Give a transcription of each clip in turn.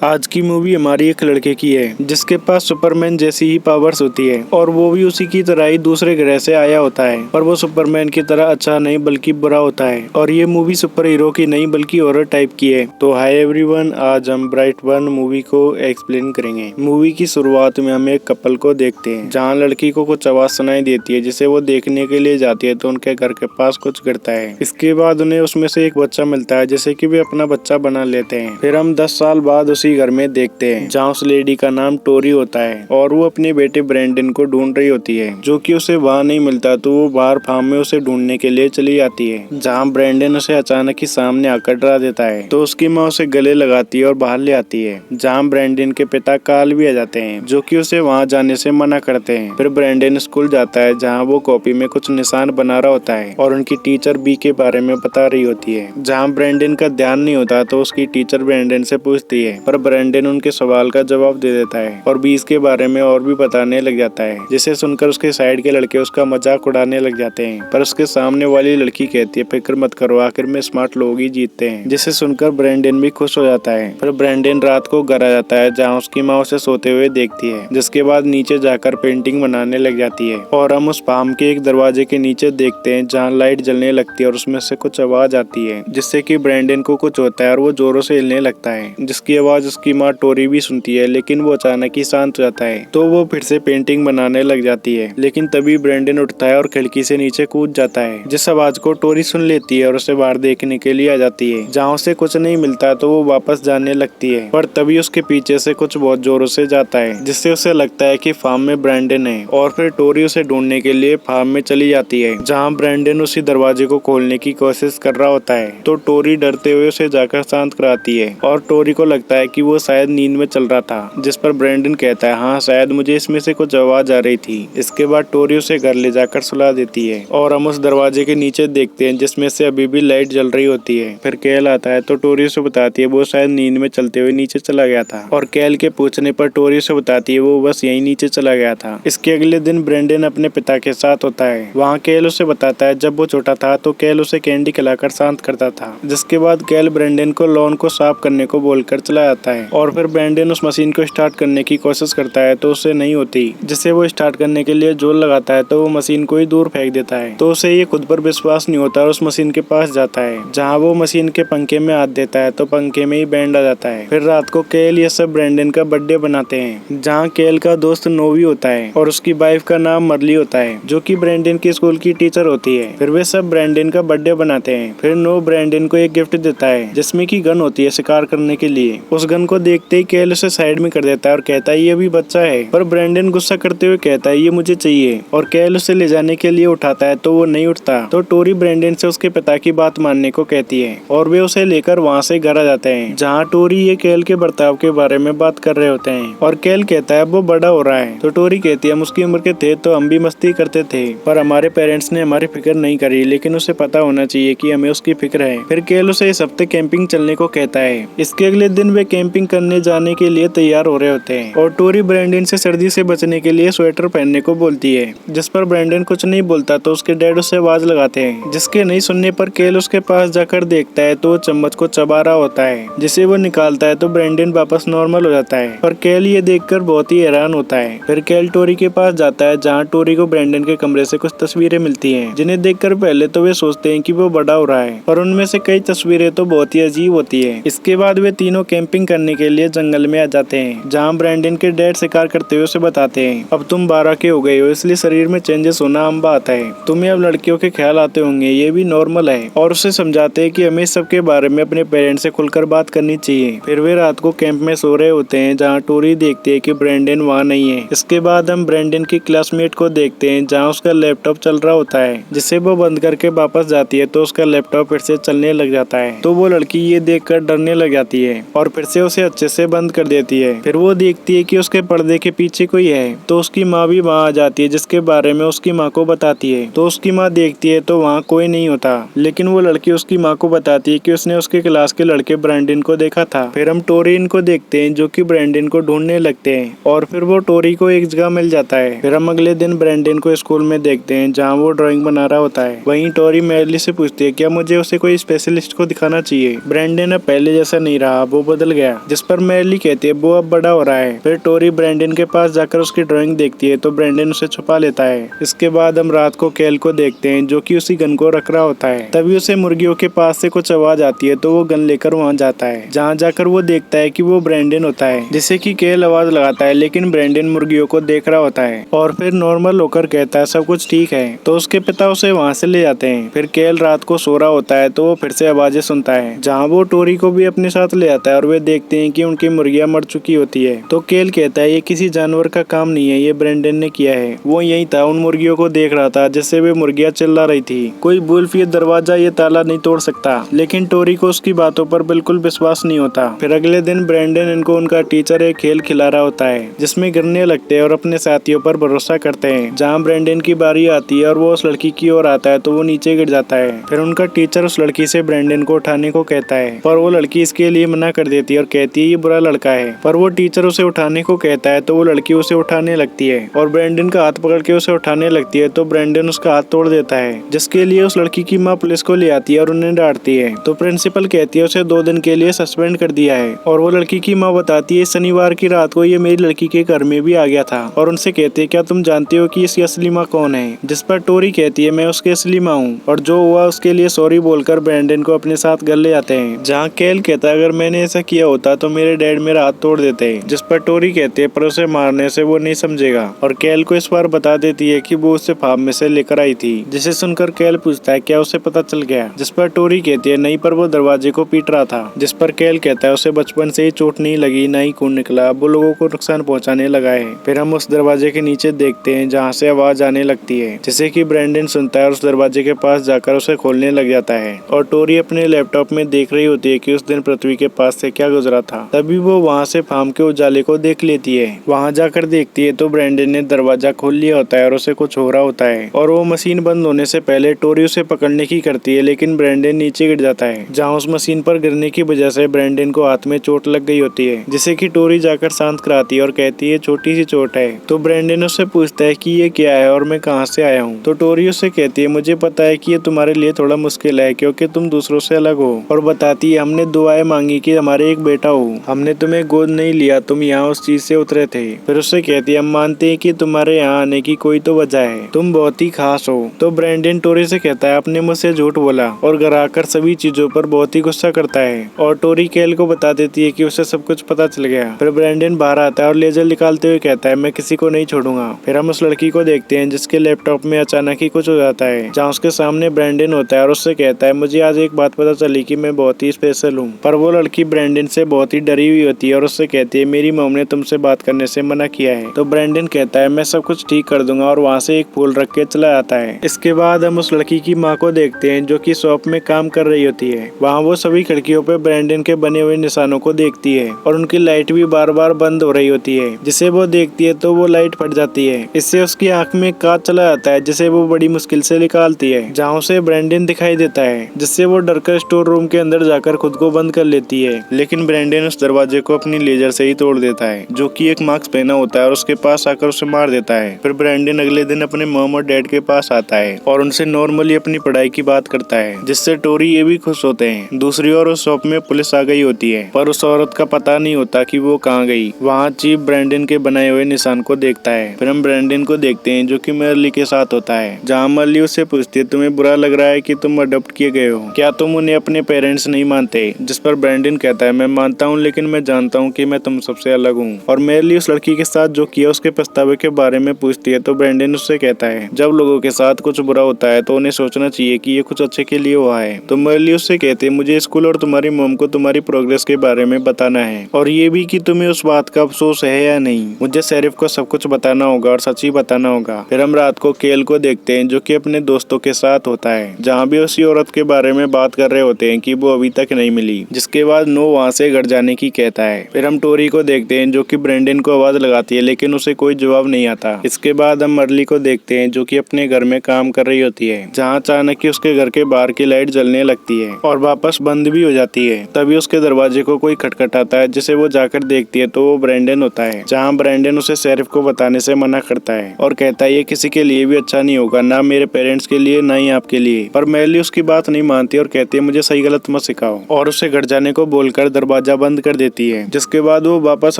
आज की मूवी हमारी एक लड़के की है जिसके पास सुपरमैन जैसी ही पावर्स होती है और वो भी उसी की तरह ही दूसरे ग्रह से आया होता है। पर वो सुपरमैन की तरह अच्छा नहीं बल्कि बुरा होता है और ये मूवी सुपर हीरो की नहीं बल्कि हॉरर टाइप की है। तो हाय एवरीवन, आज हम ब्राइट बर्न मूवी को एक्सप्लेन करेंगे। मूवी की शुरुआत में हम एक कपल को देखते हैं जहाँ लड़की को कुछ आवाज सुनाई देती है जिसे वो देखने के लिए जाती है तो उनके घर के पास कुछ गिरता है। इसके बाद उन्हें उसमें से एक बच्चा मिलता है जिसे कि वे अपना बच्चा बना लेते हैं। फिर हम 10 साल बाद उसी घर में देखते हैं जहाँ उस लेडी का नाम टोरी होता है और वो अपने बेटे ब्रैंडन को ढूंढ रही होती है जो कि उसे वहाँ नहीं मिलता तो वो बाहर फार्म में उसे ढूंढने के लिए चली जाती है जहाँ ब्रैंडन उसे अचानक ही सामने आकर डरा देता है तो उसकी माँ उसे गले लगाती है और बाहर ले आती है जहाँ ब्रैंडन के पिता काल भी आ जाते हैं जो कि उसे वहाँ जाने से मना करते हैं। फिर ब्रैंडन स्कूल जाता है जहाँ वो कॉपी में कुछ निशान बना रहा होता है और उनकी टीचर बी के बारे में बता रही होती है। जहाँ ब्रैंडन का ध्यान नहीं होता तो उसकी टीचर ब्रैंडन से पूछती है पर ब्रैंडन उनके सवाल का जवाब दे देता है और बीस के बारे में और भी बताने लग जाता है जिसे सुनकर उसके साइड के लड़के उसका मजाक उड़ाने लग जाते हैं। पर उसके सामने वाली लड़की कहती है फिक्र मत करो, आखिर में स्मार्ट लोग ही जीतते हैं, जिसे सुनकर ब्रैंडन भी खुश हो जाता है। फिर ब्रैंडन रात को घर आ जाता है जहाँ उसकी माँ उसे सोते हुए देखती है जिसके बाद नीचे जाकर पेंटिंग बनाने लग जाती है और हम उस फार्म के एक दरवाजे के नीचे देखते हैं जहाँ लाइट जलने लगती है और उसमें से कुछ आवाज आती है जिससे कि ब्रैंडन को कुछ होता है और वो जोरों से हिलने लगता है जिसकी आवाज उसकी माँ टोरी भी सुनती है लेकिन वो अचानक ही शांत हो जाता है तो वो फिर से पेंटिंग बनाने लग जाती है। लेकिन तभी ब्रैंडन उठता है और खिड़की से नीचे कूद जाता है जिस आवाज को टोरी सुन लेती है और उसे बाहर देखने के लिए आ जाती है जहाँ उसे कुछ नहीं मिलता तो वो वापस जाने लगती है पर तभी उसके पीछे से कुछ बहुत जोरों से जाता है जिससे उसे लगता है कि फार्म में ब्रैंडन है और फिर टोरी उसे ढूंढने के लिए फार्म में चली जाती है जहाँ ब्रैंडन उसी दरवाजे को खोलने की कोशिश कर रहा होता है तो टोरी डरते हुए उसे जाकर शांत कराती है और टोरी को लगता है कि वो शायद नींद में चल रहा था जिस पर ब्रैंडन कहता है हाँ शायद मुझे इसमें से कुछ आवाज आ रही थी। इसके बाद टोरी उसे घर ले जाकर सुला देती है और हम उस दरवाजे के नीचे देखते हैं जिसमें से अभी भी लाइट जल रही होती है। फिर कैल आता है तो टोरी उसे बताती है वो शायद नींद में चलते हुए नीचे चला गया था और कैल के पूछने पर टोरी उसे बताती है वो बस यही नीचे चला गया था। इसके अगले दिन ब्रैंडन अपने पिता के साथ होता है। वहाँ कैल उसे बताता है जब वो छोटा था तो कैल उसे कैंडी खिलाकर शांत करता था। जिसके बाद कैल ब्रैंडन को लॉन को साफ करने को बोलकर चला जाता है और फिर ब्रैंडन उस मशीन को स्टार्ट करने की कोशिश करता है तो उसे नहीं होती जिसे वो स्टार्ट करने के लिए जोर लगाता है तो वो मशीन को ही दूर फेंक देता है तो उसे ये खुद पर विश्वास नहीं होता और उस मशीन के पास जाता है जहाँ वो मशीन के पंखे में हाथ देता है तो पंखे में ही बैंड आ जाता है। फिर रात को कैल ये सब ब्रैंडन का बर्थडे बनाते हैं जहाँ कैल का दोस्त नोवी होता है और उसकी वाइफ का नाम मरली होता है जो कि ब्रैंडन की स्कूल की टीचर होती है। फिर वे सब ब्रैंडन का बर्थडे बनाते हैं। फिर नो ब्रैंडन को एक गिफ्ट देता है जिसमें की गन होती है शिकार करने के लिए। उस गन को देखते ही कैल उसे साइड में कर देता है और कहता है ये भी बच्चा है पर ब्रैंडन गुस्सा करते हुए कहता है ये मुझे चाहिए और कैल उसे ले जाने के लिए उठाता है तो वो नहीं उठता तो टोरी ब्रैंडन से उसके पिता की बात मानने को कहती है और वे उसे लेकर वहाँ से घर आ जाते हैं जहाँ टोरी ये कैल के बर्ताव के बारे में बात कर रहे होते हैं और कैल कहता है वो बड़ा हो रहा है तो टोरी कहती है हम उसकी उम्र के थे तो हम भी मस्ती करते थे पर हमारे पेरेंट्स ने हमारी फिक्र नहीं करी लेकिन उसे पता होना चाहिए कि हमें उसकी फिक्र है। फिर कैल उसे इस हफ्ते कैंपिंग चलने को कहता है। इसके अगले दिन वे कैंपिंग करने जाने के लिए तैयार हो रहे होते हैं और टोरी ब्रैंडन से सर्दी से बचने के लिए स्वेटर पहनने को बोलती है जिस पर ब्रैंडन कुछ नहीं बोलता तो उसके डैड उसे आवाज लगाते हैं जिसके नहीं सुनने पर कैल उसके पास जाकर देखता है तो वो चम्मच को चबा रहा होता है जिसे वो निकालता है तो ब्रैंडन वापस नॉर्मल हो जाता है पर कैल ये देखकर बहुत ही हैरान होता है। फिर कैल टोरी के पास जाता है जहाँ टोरी को ब्रैंडन के कमरे से कुछ तस्वीरें मिलती हैं जिन्हें देखकर पहले तो वे सोचते हैं कि वो बड़ा हो रहा है पर उनमें से कई तस्वीरें तो बहुत ही अजीब होती है। इसके बाद वे तीनों कैंपिंग करने के लिए जंगल में आ जाते हैं जहाँ ब्रैंडन के डैड शिकार करते हुए उसे बताते हैं अब तुम 12 के हो गए हो इसलिए शरीर में चेंजेस होना आम बात है, तुम्हें अब लड़कियों के ख्याल आते होंगे ये भी नॉर्मल है और उसे समझाते हैं कि हमें सबके बारे में अपने पेरेंट्स से खुलकर बात करनी चाहिए। फिर वे रात को कैंप में सो रहे होते हैं जहाँ टोरी देखती है कि ब्रैंडन वहाँ नहीं है। इसके बाद हम ब्रैंडन की क्लासमेट को देखते हैं जहाँ उसका लैपटॉप चल रहा होता है जिसे वो बंद करके वापस जाती है तो उसका लैपटॉप फिर से चलने लग जाता है तो वो लड़की ये देखकर डरने लग जाती है और फिर से उसे अच्छे से बंद कर देती है। फिर वो देखती है कि उसके पर्दे के पीछे कोई है तो उसकी माँ भी वहाँ आ जाती है जिसके बारे में उसकी माँ को बताती है तो उसकी माँ देखती है तो वहाँ कोई नहीं होता लेकिन वो लड़की उसकी माँ को बताती है कि उसने उसके क्लास के लड़के ब्रैंडन को देखा था। फिर हम टोरी को देखते हैं जो कि ब्रैंडन को ढूंढने लगते हैं और फिर वो टोरी को एक जगह मिल जाता है। फिर हम अगले दिन ब्रैंडन को स्कूल में देखते हैं जहाँ वो ड्राइंग बना रहा होता है। वहीं टोरी मैरली से पूछती है क्या मुझे उसे कोई स्पेशलिस्ट को दिखाना चाहिए। ब्रैंडन अब पहले जैसा नहीं रहा, वो बदल गया गया, जिस पर मेरली कहती है वो अब बड़ा हो रहा है। फिर टोरी ब्रैंडन के पास जाकर उसकी ड्राइंग देखती है तो ब्रैंडन उसे छुपा लेता है। इसके बाद हम रात को कैल को देखते हैं जो कि उसी गन को रख रहा होता है। तभी उसे मुर्गियों के पास से कुछ आवाज आती है तो वो गन लेकर वहाँ जाता है। जहाँ जाकर वो देखता है कि वो ब्रैंडन होता है, जिससे कि कैल आवाज लगाता है, लेकिन ब्रैंडन मुर्गियों को देख रहा होता है और फिर नॉर्मल होकर कहता है सब कुछ ठीक है। तो उसके पिता उसे वहाँ से ले जाते हैं। फिर कैल रात को सो रहा होता है तो वो फिर से आवाजें सुनता है, जहाँ वो टोरी को भी अपने साथ ले आता है और वे देखते हैं कि उनकी मुर्गियां मर चुकी होती है। तो कैल कहता है ये किसी जानवर का काम नहीं है, ये ब्रैंडन ने किया है। वो यही था, उन मुर्गियों को देख रहा था जिससे वे मुर्गियां चिल्ला रही थी। कोई वुल्फ ये दरवाजा ये ताला नहीं तोड़ सकता। लेकिन टोरी को उसकी बातों पर बिल्कुल विश्वास नहीं होता। फिर अगले दिन ब्रैंडन इनको उनका टीचर एक खेल खिला रहा होता है जिसमें गिरने लगते हैं और अपने साथियों पर भरोसा करते हैं। जहाँ ब्रैंडन की बारी आती है और वो उस लड़की की ओर आता है तो वो नीचे गिर जाता है। फिर उनका टीचर उस लड़की से ब्रैंडन को उठाने को कहता है, पर वो लड़की इसके लिए मना कर देती है और कहती है ये बुरा लड़का है। पर वो टीचर उसे उठाने को कहता है तो वो लड़की उसे उठाने लगती है और ब्रैंडन का हाथ पकड़ के उसे उठाने लगती है तो ब्रैंडन उसका हाथ तोड़ देता है, जिसके लिए उस लड़की की माँ पुलिस को ले आती है और उन्हें डांटती है। तो प्रिंसिपल कहती है उसे 2 दिन के लिए सस्पेंड कर दिया है। और वो लड़की की माँ बताती है शनिवार की रात को ये मेरी लड़की के घर में भी आ गया था। और उनसे कहती है क्या तुम जानते हो कि इसकी असली माँ कौन है? जिस पर टोरी कहती है मैं उसकी असली माँ हूँ। और जो हुआ उसके लिए सॉरी बोलकर ब्रैंडन को अपने साथ घर ले जाते हैं। जहाँ कैल कहता है अगर मैंने ऐसा किया होता तो मेरे डैड मेरा हाथ तोड़ देते। जिस पर टोरी कहते हैं पर उसे मारने से वो नहीं समझेगा। और कैल को इस बार बता देती है कि वो उसे फार्म में से लेकर आई थी, जिसे सुनकर कैल पूछता है क्या उसे पता चल गया? जिस पर टोरी कहती है नहीं, पर वो दरवाजे को पीट रहा था। जिस पर कैल कहता है उसे बचपन से ही चोट नहीं लगी, ना ही खून निकला, वो लोगों को नुकसान पहुंचाने लगा है। फिर हम उस दरवाजे के नीचे देखते हैं जहाँ से आवाज आने लगती है, जिसे कि ब्रैंडन सुनता है और उस दरवाजे के पास जाकर उसे खोलने लग जाता है। और टोरी अपने लैपटॉप में देख रही होती है कि उस दिन पृथ्वी के पास से क्या गुजरा था। तभी वो वहाँ से फार्म के उजाले को देख लेती है। वहाँ जाकर देखती है तो ब्रैंडन ने दरवाजा खोल लिया होता है और उसे कुछ हो रहा होता है। और वो मशीन बंद होने से पहले टोरी उसे पकड़ने की करती है, लेकिन ब्रैंडन नीचे गिर जाता है। जहाँ उस मशीन पर गिरने की वजह से ब्रैंडन को हाथ में चोट लग गई होती है, जिसे कि टोरी जाकर शांत कराती है और कहती है छोटी सी चोट है। तो ब्रैंडन उससे पूछता है कि ये क्या है और मैं कहाँ से आया हूँ। तो टोरी उससे कहती है मुझे पता है कि ये तुम्हारे लिए थोड़ा मुश्किल है क्योंकि तुम दूसरों से अलग हो। और बताती है हमने दुआएं मांगी कि हमारे एक बेटा हो, हमने तुम्हें गोद नहीं लिया, तुम यहाँ उस चीज से उतरे थे। फिर उससे कहती है हम मानते हैं कि तुम्हारे यहाँ आने की कोई तो वजह है, तुम बहुत ही खास हो। तो ब्रैंडन टोरी से कहता है आपने मुझसे झूठ बोला और घर आकर सभी चीजों पर बहुत ही गुस्सा करता है। और टोरी कैल को बता देती है कि उसे सब कुछ पता चल गया। फिर ब्रैंडन बाहर आता है और लेजर निकालते हुए कहता है मैं किसी को नहीं छोड़ूंगा। फिर हम उस लड़की को देखते हैं जिसके लैपटॉप में अचानक ही कुछ हो जाता है, जहाँ उसके सामने ब्रैंडन होता है और उससे कहता है मुझे आज एक बात पता चली कि मैं बहुत ही स्पेशल हूँ। पर वो लड़की ब्रैंडन से बहुत ही डरी हुई होती है और उससे कहती है मेरी मॉम ने तुमसे बात करने से मना किया है। तो ब्रैंडन कहता है मैं सब कुछ ठीक कर दूंगा और वहाँ से एक फूल रख के चला आता है। इसके बाद हम उस लड़की की माँ को देखते हैं जो कि शॉप में काम कर रही होती है। वहाँ वो सभी खिड़कियों पे ब्रैंडन के बने हुए निशानों को देखती है और उनकी लाइट भी बार बार बंद हो रही होती है, जिसे वो देखती है तो वो लाइट फट जाती है। इससे उसकी आंख में कांच चला जाता है, जिसे वो बड़ी मुश्किल से निकालती है। जहाँ उसे ब्रैंडन दिखाई देता है, जिससे वो डरकर स्टोर रूम के अंदर जाकर खुद को बंद कर लेती है। लेकिन ब्रैंडन उस दरवाजे को अपनी लेजर से ही तोड़ देता है, जो कि एक मास्क पहना होता है और उसके पास आकर उसे मार देता है। फिर ब्रैंडन अगले दिन अपने मॉम और डैड के पास आता है और उनसे नॉर्मली अपनी पढ़ाई की बात करता है, जिससे टोरी ये भी खुश होते हैं। दूसरी ओर उस शॉप में पुलिस आ गई होती है, पर उस औरत का पता नहीं होता कि वो कहाँ गई। वहाँ चीफ ब्रैंडन के बनाए हुए निशान को देखता है। फिर हम ब्रैंडन को देखते हैं जो कि मर्ली के साथ होता है, जहाँ मर्ली उससे पूछती है तुम्हें बुरा लग रहा है कि तुम अडॉप्ट किए गए हो, क्या तुम उन्हें अपने पेरेंट्स नहीं मानते? जिस पर ब्रैंडन कहता है मैं मानता हूँ, लेकिन मैं जानता हूँ कि मैं तुम सबसे अलग हूँ। और मर्ली उस लड़की के साथ जो किया उसके पछतावे के बारे में पूछती है। तो ब्रैंडन उससे कहता है जब लोगों के साथ कुछ बुरा होता है तो उन्हें सोचना चाहिए कि ये कुछ अच्छे के लिए हुआ है। तो मर्ली उससे कहते हैं मुझे स्कूल और तुम्हारी मॉम को तुम्हारी प्रोग्रेस के बारे में बताना है, और ये भी कि तुम्हें उस बात का अफसोस है या नहीं। मुझे शेरिफ को सब कुछ बताना होगा और सच ही बताना होगा। फिर हम रात को केल को देखते हैं जो कि अपने दोस्तों के साथ होता है, जहाँ भी उसी औरत के बारे में बात कर रहे होते हैं कि वो अभी तक नहीं मिली। जिसके बाद नो वहाँ से घर जाने की कहता है। फिर हम टोरी को देखते हैं जो कि ब्रैंडन को आवाज लगाती है, लेकिन उसे कोई जवाब नहीं आता। इसके बाद हम मर्ली को देखते हैं जो कि अपने घर में काम कर रही होती है, जहाँ अचानक ही उसके घर के बाहर की लाइट जलने लगती है और वापस बंद भी हो जाती है। तभी उसके दरवाजे को कोई खटखटाता है, जिसे वो जाकर देखती है तो वो ब्रैंडन होता है। जहाँ ब्रैंडन उसे शेरिफ को बताने से मना करता है और कहता है ये किसी के लिए भी अच्छा नहीं होगा, ना मेरे पेरेंट्स के लिए ना ही आपके लिए। पर मर्ली उसकी बात नहीं मानती और कहती है मुझे सही गलत मत सिखाओ, और उसे घर जाने को बोलकर दरवाजा दरवाजा बंद कर देती है। जिसके बाद वो वापस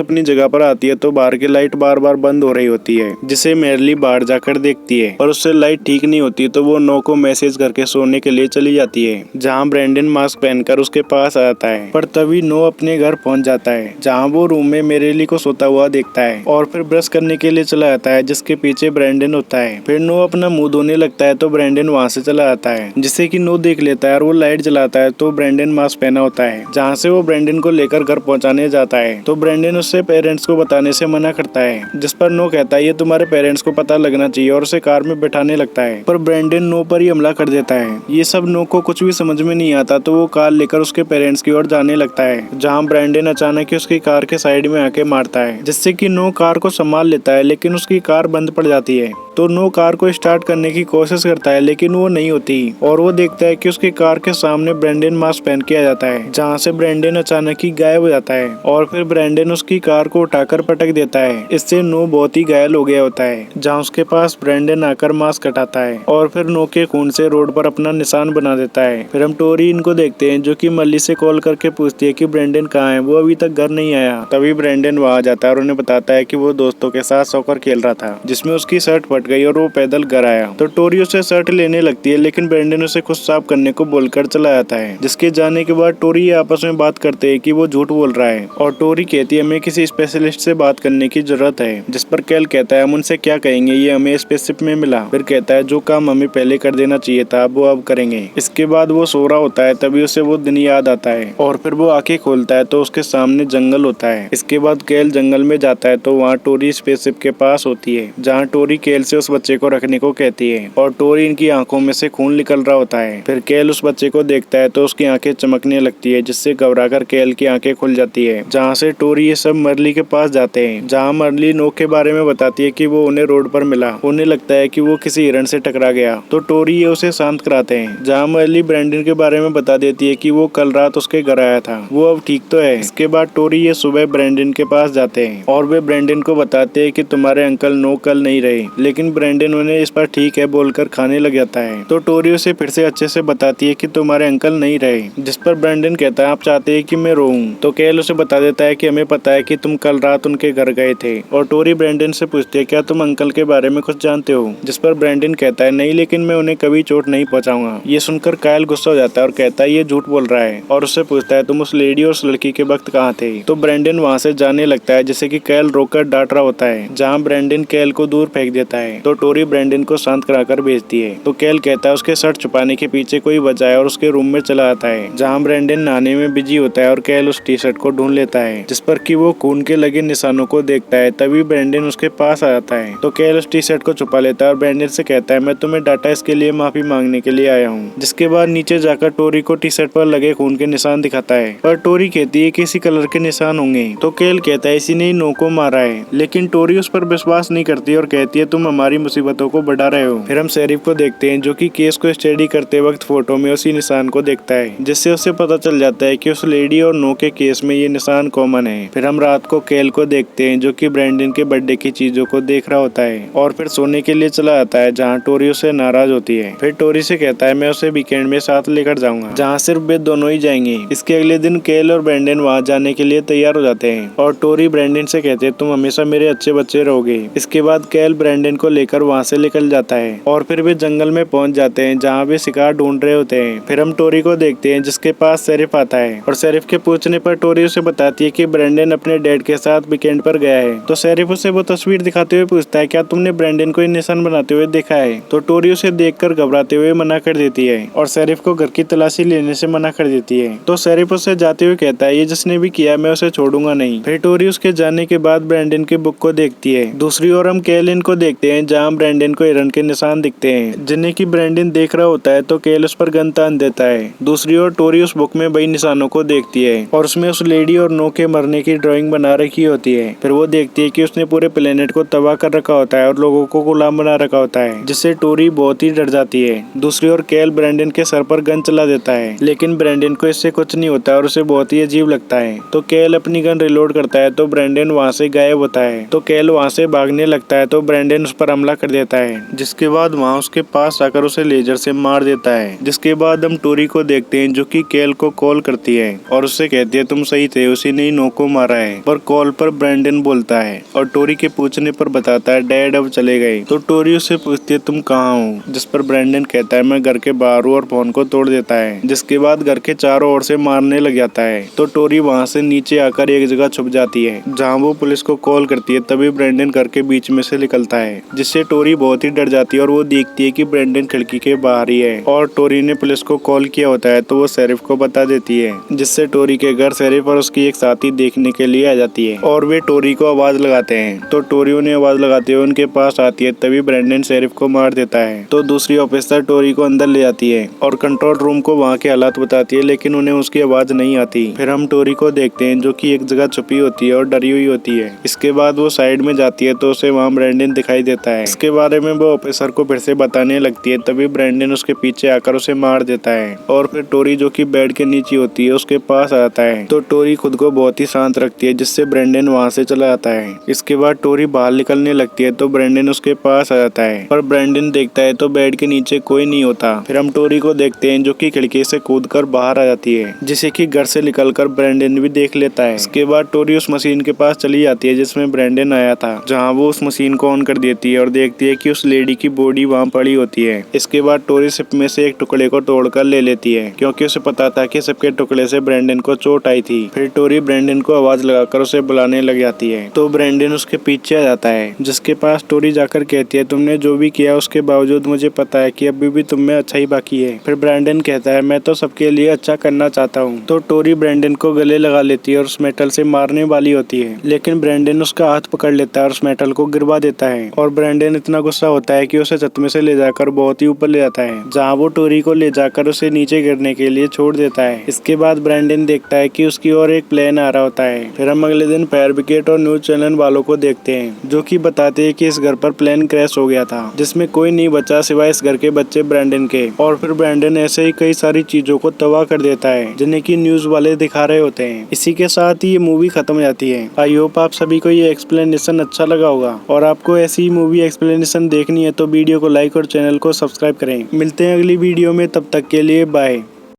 अपनी जगह पर आती है तो बाहर की लाइट बार बार बंद हो रही होती है, जिसे मैरली बाहर जाकर देखती है और उससे लाइट ठीक नहीं होती तो वो नो को मैसेज करके सोने के लिए चली जाती है, जहाँ ब्रेंडन मास्क पहनकर उसके पास आता है। पर तभी नो अपने घर पहुंच जाता है, जहाँ वो रूम में मैरली को सोता हुआ देखता है और फिर ब्रश करने के लिए चला जाता है, जिसके पीछे ब्रेंडन होता है। फिर नो अपना मुंह धोने लगता है तो ब्रेंडन वहाँ से चला आता है, जिससे कि नो देख लेता है और वो लाइट जलाता है तो ब्रेंडन मास्क पहना होता है, जहाँ से वो ब्रेंडन को लेकर घर पहुँचाने जाता है। तो ब्रेंडन उससे पेरेंट्स को बताने से मना करता है, जिस पर नो कहता है ये तुम्हारे पेरेंट्स को पता लगना चाहिए और उसे कार में बैठाने लगता है। पर ब्रेंडन नो पर ही हमला कर देता है। ये सब नो को कुछ भी समझ में नहीं आता तो वो कार लेकर उसके पेरेंट्स की ओर जाने लगता है, जहाँ ब्रेंडन अचानक ही उसकी कार के साइड में आके मारता है, जिससे कि नो कार को संभाल लेता है, लेकिन उसकी कार बंद पड़ जाती है। तो नो कार को स्टार्ट करने की कोशिश करता है, लेकिन वो नहीं होती और वो देखता है कि उसकी कार के सामने ब्रेंडन मास्क पहन के आ जाता है, जहाँ से ब्रेंडन अचानक ही गायब हो जाता है और फिर ब्रेंडन उसकी कार को उठाकर पटक देता है। इससे नो बहुत ही घायल हो गया होता है, जहाँ उसके पास ब्रेंडन आकर मास्क हटाता है और फिर नो के खून से रोड पर अपना निशान बना देता है। फिर हम टोरी इनको देखते हैं, जो कि मल्ली से कॉल करके पूछती है कि ब्रेंडन कहाँ है, वो अभी तक घर नहीं आया। तभी ब्रेंडन वहाँ जाता है और उन्हें बताता है कि वो दोस्तों के साथ सॉकर खेल रहा था, जिसमें उसकी शर्ट फट गई और वो पैदल घर आया। तो टोरी उसे शर्ट लेने लगती है, लेकिन ब्रेंडन उसे खुद साफ करने को बोलकर चला जाता है, जिसके जाने के बाद टोरी आपस में बात करते हैं कि वो झूठ बोल रहा है और टोरी कहती है हमें किसी स्पेशलिस्ट से बात करने की जरूरत है, जिस पर कैल कहता है हम उनसे क्या कहेंगे, ये हमें स्पेसशिप में मिला। फिर कहता है जो काम हमें पहले कर देना चाहिए था वो अब करेंगे। इसके बाद वो सो रहा होता है, तभी उसे वो दिन याद आता है और फिर वो आंखें खोलता है तो उसके सामने जंगल होता है। इसके बाद कैल जंगल में जाता है तो वहाँ टोरी स्पेसशिप के पास होती है, जहाँ टोरी कैल से उस बच्चे को रखने को कहती है और टोरी इनकी आंखों में से खून निकल रहा होता है। फिर कैल उस बच्चे को देखता है तो उसकी आंखें चमकने लगती है, जिससे घबराकर कैल की आंखें खुल जाती है, जहाँ से टोरी ये सब मर्ली के पास जाते हैं, जहाँ मर्ली नो के बारे में बताती है कि वो उन्हें रोड पर मिला, उन्हें लगता है कि वो किसी हिरण से टकरा गया। तो टोरी ये उसे शांत कराते हैं, जहाँ मर्ली ब्रेंडन के बारे में बता देती है कि वो कल रात उसके घर आया था, वो अब ठीक तो है। इसके बाद टोरी ये सुबह ब्रेंडन के पास जाते हैं और वे ब्रेंडन को बताते हैं कि तुम्हारे अंकल नो कल नहीं रहे, लेकिन ब्रेंडन उन्हें इस पर ठीक है बोलकर खाने लग जाता है। तो टोरी उसे फिर से अच्छे से बताती है कि तुम्हारे अंकल नहीं रहे, जिस पर ब्रेंडन कहता है आप चाहते हैं कि मैं रोऊं। तो कैल उसे बता देता है कि हमें पता है कि तुम कल रात उनके घर गए थे और टोरी ब्रेंडन से पूछती है क्या तुम अंकल के बारे में कुछ जानते हो, जिस पर ब्रेंडन कहता है नहीं, लेकिन मैं उन्हें कभी चोट नहीं पहुंचाऊंगा। ये सुनकर कायल गुस्सा हो जाता है और कहता है ये झूठ बोल रहा है और उससे पूछता है तुम उस लेडी और उस लड़की के वक्त कहाँ थे। तो ब्रेंडन वहाँ से जाने लगता है, जिससे कि कैल रोककर डांट रहा होता है, जहाँ ब्रेंडन कैल को दूर फेंक देता है। तो टोरी ब्रेंडन को शांत कराकर भेजती है। तो कैल कहता है उसके शर्ट छुपाने के पीछे कोई वजह है और उसके रूम में चला आता है, जहाँ ब्रेंडन नहाने में बिजी होता है और कैल उस टी शर्ट को ढूंढ लेता है, जिस पर कि वो खून के लगे निशानों को देखता है। तभी ब्रेंडन उसके पास आ जाता है तो कैल उस टी शर्ट को छुपा लेता है और ब्रेंडन से कहता है मैं तुम्हें डाटा इसके लिए माफी मांगने के लिए आया हूँ। जिसके बाद नीचे जाकर टोरी को टी शर्ट पर लगे खून के निशान दिखाता है, पर टोरी कहती है किसी कलर के निशान होंगे। तो कैल कहता है इसी ने ही नो को मारा है, लेकिन टोरी उस पर विश्वास नहीं करती और कहती है तुम हमारी मुसीबतों को बढ़ा रहे हो। फिर हम शेरिफ को देखते हैं, जो कि केस को स्टडी करते वक्त फोटो में उसी निशान को देखता है, जिससे उसे पता चल जाता है कि उस लेडी और नो के केस में ये निशान कॉमन है। फिर हम रात को कैल को देखते हैं, जो कि ब्रेंडन के बर्थडे की चीजों को देख रहा होता है और फिर सोने के लिए चला जाता है, जहाँ टोरी उसे नाराज होती है। फिर टोरी से कहता है मैं उसे वीकेंड में साथ लेकर जाऊंगा, जहाँ सिर्फ वे दोनों ही जाएंगे। इसके अगले दिन कैल और ब्रेंडन वहाँ जाने के लिए तैयार हो जाते हैं और टोरी ब्रेंडन से कहते हैं तुम हमेशा मेरे अच्छे बच्चे रहोगे। इसके बाद कैल ब्रेंडन को लेकर वहाँ से निकल जाता है और फिर वे जंगल में पहुंच जाते हैं, जहाँ वे शिकार ढूंढ रहे होते हैं। फिर हम टोरी को देखते हैं, जिसके पास शेरिफ आता है और शेरिफ के पूछने पर टोरी उसे बताती है कि ब्रेंडन अपने डैड के साथ वीकेंड पर गया है। तो शेरिफ उसे वो तस्वीर दिखाते हुए पूछता है क्या तुमने ब्रेंडन को निशान बनाते हुए देखा है। तो टोरी उसे देखकर घबराते हुए मना कर देती है और शेरिफ को घर की तलाशी लेने से मना कर देती है। तो शेरिफ उसे जाते हुए कहता है ये जिसने भी किया मैं उसे छोड़ूंगा नहीं। फिर टोरी उसके जाने के बाद ब्रेंडन की बुक को देखती है। दूसरी ओर हम कैलिन को देखते हैं, जहाँ ब्रेंडन को हिरन के निशान दिखते हैं, जिन्हें की ब्रेंडन देख रहा होता है। तो कैल उस पर गन तान देता है। दूसरी ओर टोरी उस बुक में वही निशानों को देखती है और उसमें उस लेडी और नो के मरने की ड्राइंग बना रखी होती है। फिर वो देखती है कि उसने पूरे प्लेनेट को तबाह कर रखा होता है और लोगों को गुलाम बना रखा होता है, जिससे टोरी बहुत ही डर जाती है। दूसरी ओर कैल ब्रेंडन के सर पर गन चला देता है, लेकिन ब्रेंडन को इससे कुछ नहीं होता और उसे बहुत ही अजीब लगता है। तो कैल अपनी गन रिलोड करता है तो ब्रेंडन वहाँ से गायब होता है। तो कैल वहाँ से भागने लगता है तो ब्रेंडन उस पर पर हमला कर देता है, जिसके बाद वहाँ उसके पास आकर उसे लेजर से मार देता है। जिसके बाद हम टोरी को देखते हैं जो कि केल को कॉल करती है और उससे कहती है तुम सही थे, उसी ने ही नो को मारा है। पर कॉल पर ब्रैंडन बोलता है और टोरी के पूछने पर बताता है डैड अब चले गए। तो टोरी उससे पूछती है तुम कहाँ हो, जिस पर ब्रैंडन कहता है मैं घर के बाहर हूँ और फोन को तोड़ देता है। जिसके बाद घर के चारों ओर से मारने लग जाता है। तो टोरी वहाँ से नीचे आकर एक जगह छुप जाती है जहाँ वो पुलिस को कॉल करती है। तभी ब्रैंडन घर के बीच में से निकलता है, जिससे टोरी बहुत ही डर जाती है और वो देखती है कि ब्रैंडन खिड़की के बाहर ही है और टोरी ने पुलिस को कॉल किया होता है। तो वो शेरिफ को बता देती है, जिससे टोरी के घर शेरिफ और उसकी एक साथी देखने के लिए आ जाती है और वे टोरी को आवाज लगाते हैं। तो टोरी उन्हें आवाज लगाते हुए उनके पास आती है। तभी ब्रैंडन शेरिफ को मार देता है। तो दूसरी ऑफिसर टोरी को अंदर ले जाती है और कंट्रोल रूम को वहाँ के हालात बताती है, लेकिन उन्हें उसकी आवाज नहीं आती। फिर हम टोरी को देखते हैं जो कि एक जगह छुपी होती है और डरी हुई होती है। इसके बाद वो साइड में जाती है तो उसे वहाँ ब्रैंडन दिखाई देता है। इसके बारे में वो ऑफिसर को फिर से बताने लगती है। तभी ब्रैंडन उसके पीछे आकर उसे मार देता है और फिर टोरी जो कि बेड के नीचे होती है उसके पास आता है। तो टोरी खुद को बहुत ही शांत रखती है, जिससे ब्रैंडन वहाँ से चला जाता है। इसके बाद टोरी बाहर निकलने लगती है तो ब्रैंडन उसके पास आ जाता है, पर ब्रैंडन देखता है तो बेड के नीचे कोई नहीं होता। फिर हम टोरी को देखते हैं जो कि खिड़की से कूदकर बाहर आ जाती है, जिसे कि घर से निकलकर ब्रैंडन भी देख लेता है। इसके बाद टोरी उस मशीन के पास चली जाती है जिसमें ब्रैंडन आया था, जहाँ वो उस मशीन को ऑन कर देती है और देखती है कि उस लेडी की बॉडी वहाँ पड़ी होती है। इसके बाद टोरी सिप में से एक टुकड़े को तोड़कर ले लेती है, क्योंकि उसे पता था कि सिप के टुकड़े से ब्रैंडन को चोट आई थी। फिर टोरी ब्रैंडन को आवाज लगाकर उसे बुलाने लग जाती है। तो ब्रैंडन उसके पीछे आ जाता है, जिसके पास टोरी जाकर कहती है तुमने जो भी किया उसके बावजूद मुझे पता है कि अभी भी तुम में अच्छा ही बाकी है। फिर ब्रैंडन कहता है मैं तो सबके लिए अच्छा करना चाहता हूँ। तो टोरी ब्रैंडन को गले लगा लेती है और उस मेटल से मारने वाली होती है, लेकिन ब्रैंडन उसका हाथ पकड़ लेता है और उस मेटल को गिरवा देता है। और ब्रैंडन इतना गुस्सा होता है कि उसे छत में से ले जाकर बहुत ही ऊपर ले जाता है, जहाँ वो टोरी को ले जाकर उसे नीचे गिरने के लिए छोड़ देता है। इसके बाद ब्रैंडन देखता है कि उसकी ओर एक प्लेन आ रहा होता है। फिर हम अगले दिन फायर ब्रिगेड और न्यूज चैनल वालों को देखते हैं जो कि बताते हैं कि इस घर पर प्लेन क्रैश हो गया था, जिसमें कोई नहीं बचा सिवाय इस घर के बच्चे ब्रैंडन के। और फिर ब्रैंडन ऐसे ही कई सारी चीजों को तबाह कर देता है जिन्हें की न्यूज वाले दिखा रहे होते हैं। इसी के साथ ही ये मूवी खत्म हो जाती है। आई होप आप सभी को ये एक्सप्लेनेशन अच्छा लगा होगा, और आपको ऐसी मूवी एक्सप्लेनेशन देखनी है तो वीडियो को लाइक और चैनल को सब्सक्राइब करें। मिलते हैं अगली वीडियो में, तब तक के लिए बाय।